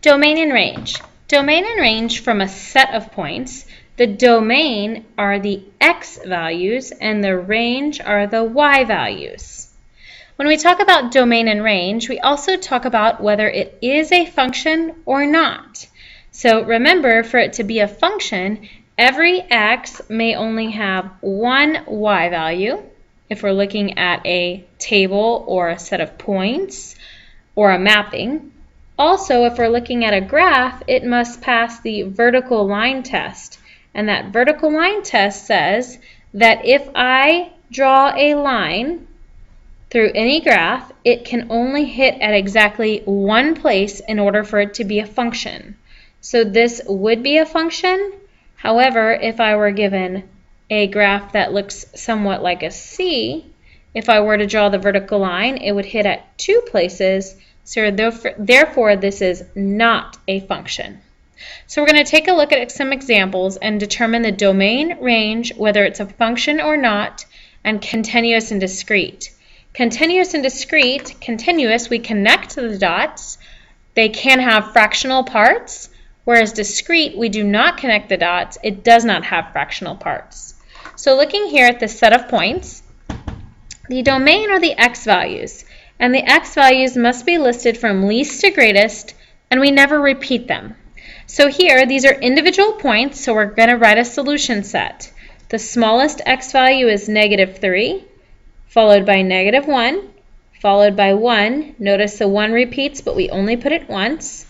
Domain and range. Domain and range from a set of points. The domain are the x values and the range are the y values. When we talk about domain and range, we also talk about whether it is a function or not. So remember, for it to be a function, every x may only have one y value. If we're looking at a table or a set of points or a mapping. Also, if we're looking at a graph, it must pass the vertical line test. And that vertical line test says that if I draw a line through any graph, it can only hit at exactly one place in order for it to be a function. So this would be a function. However, if I were given a graph that looks somewhat like a C, if I were to draw the vertical line, it would hit at two places. So therefore, this is not a function. So we're going to take a look at some examples and determine the domain, range, whether it's a function or not, and continuous and discrete. Continuous and discrete, continuous, we connect the dots. They can have fractional parts, whereas discrete, we do not connect the dots. It does not have fractional parts. So looking here at the set of points, the domain are the x values. And the x values must be listed from least to greatest, and we never repeat them. So here, these are individual points, so we're going to write a solution set. The smallest x value is -3, followed by -1, followed by 1. Notice the 1 repeats, but we only put it once,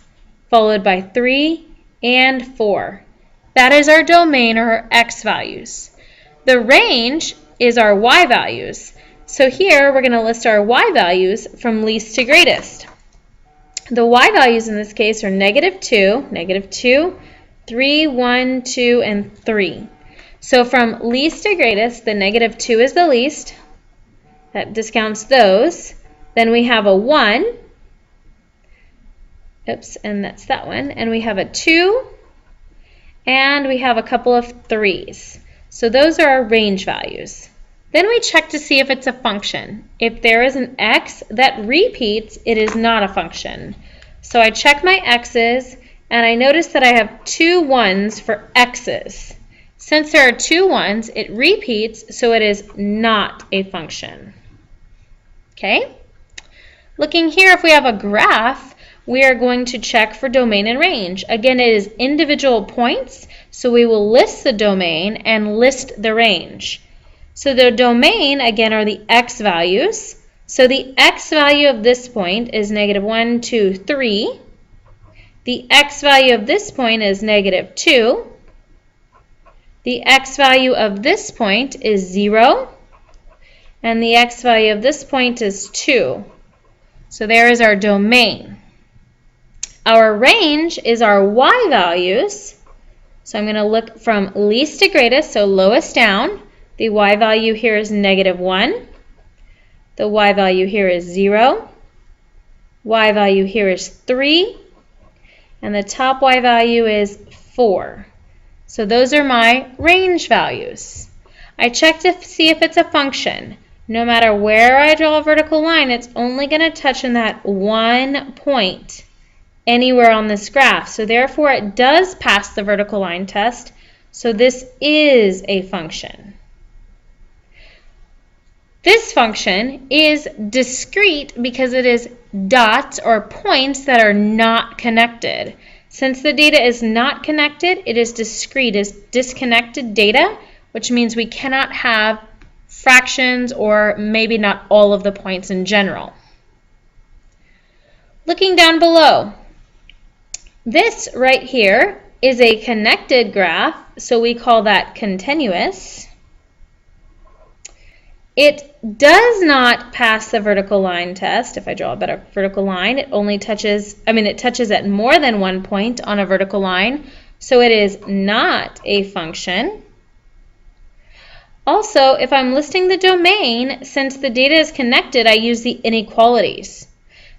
followed by 3 and 4. That is our domain, or our x values. The range is our y values. So here we're going to list our y values from least to greatest. The y values in this case are -2, 3, 1, 2, and 3. So from least to greatest, the -2 is the least. That discounts those. Then we have a 1. Oops, and that's that one. And we have a 2. And we have a couple of 3s. So those are our range values. Then we check to see if it's a function. If there is an x that repeats, it is not a function. So I check my x's, and I notice that I have 2 1s for x's. Since there are 2 1s, it repeats, so it is not a function. Okay? Looking here, if we have a graph, we are going to check for domain and range. Again, it is individual points, so we will list the domain and list the range. So the domain, again, are the x values. So the x value of this point is -1, 2, 3. The x value of this point is -2. The x value of this point is 0. And the x value of this point is 2. So there is our domain. Our range is our y values. So I'm going to look from least to greatest, so lowest down. The y value here is -1. The y value here is 0. Y value here is 3. And the top y value is 4. So those are my range values. I check to see if it's a function. No matter where I draw a vertical line, it's only going to touch in that one point anywhere on this graph. So therefore, it does pass the vertical line test. So this is a function. This function is discrete because it is dots or points that are not connected. Since the data is not connected, it is discrete. It's disconnected data, which means we cannot have fractions or maybe not all of the points in general. Looking down below, this right here is a connected graph, so we call that continuous. It does not pass the vertical line test. If I draw a better vertical line, it only touches, it touches at more than one point on a vertical line, so it is not a function. Also, if I'm listing the domain, since the data is connected, I use the inequalities.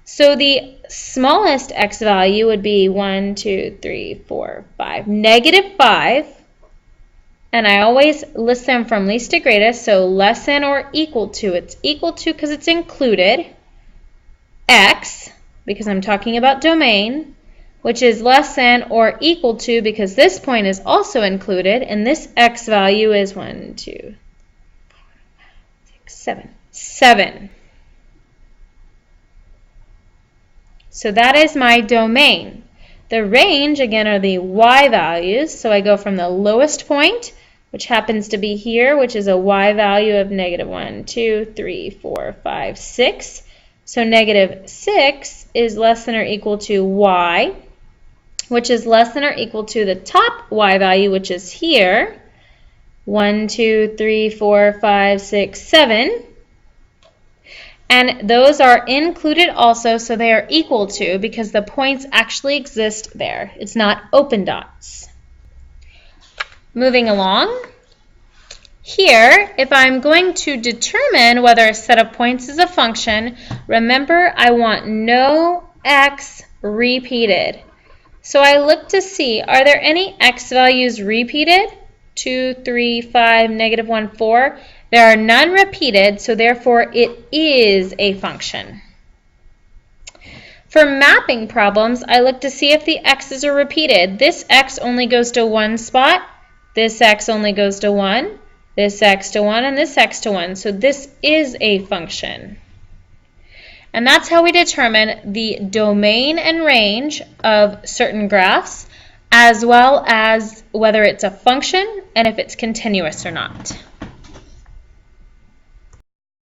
So the smallest x value would be 1, 2, 3, 4, 5, -5. And I always list them from least to greatest, so less than or equal to. It's equal to because it's included. X, because I'm talking about domain. which is less than or equal to, because this point is also included, and this x value is 1, 2, 6, 7. So that is my domain. The range, again, are the y values. So I go from the lowest point, which happens to be here, which is a y value of negative 1, 2, 3, 4, 5, 6. So negative 6 is less than or equal to y, which is less than or equal to the top y value, which is here, 1, 2, 3, 4, 5, 6, 7. And those are included also, so they are equal to, because the points actually exist there. It's not open dots. Moving along, here, if I'm going to determine whether a set of points is a function, remember I want no x repeated. So I look to see, are there any x values repeated? 2, 3, 5, negative 1, 4. There are none repeated, so therefore it is a function. For mapping problems, I look to see if the x's are repeated. This x only goes to one spot, this x only goes to 1, this x to 1, and this x to 1. So this is a function. And that's how we determine the domain and range of certain graphs, as well as whether it's a function and if it's continuous or not.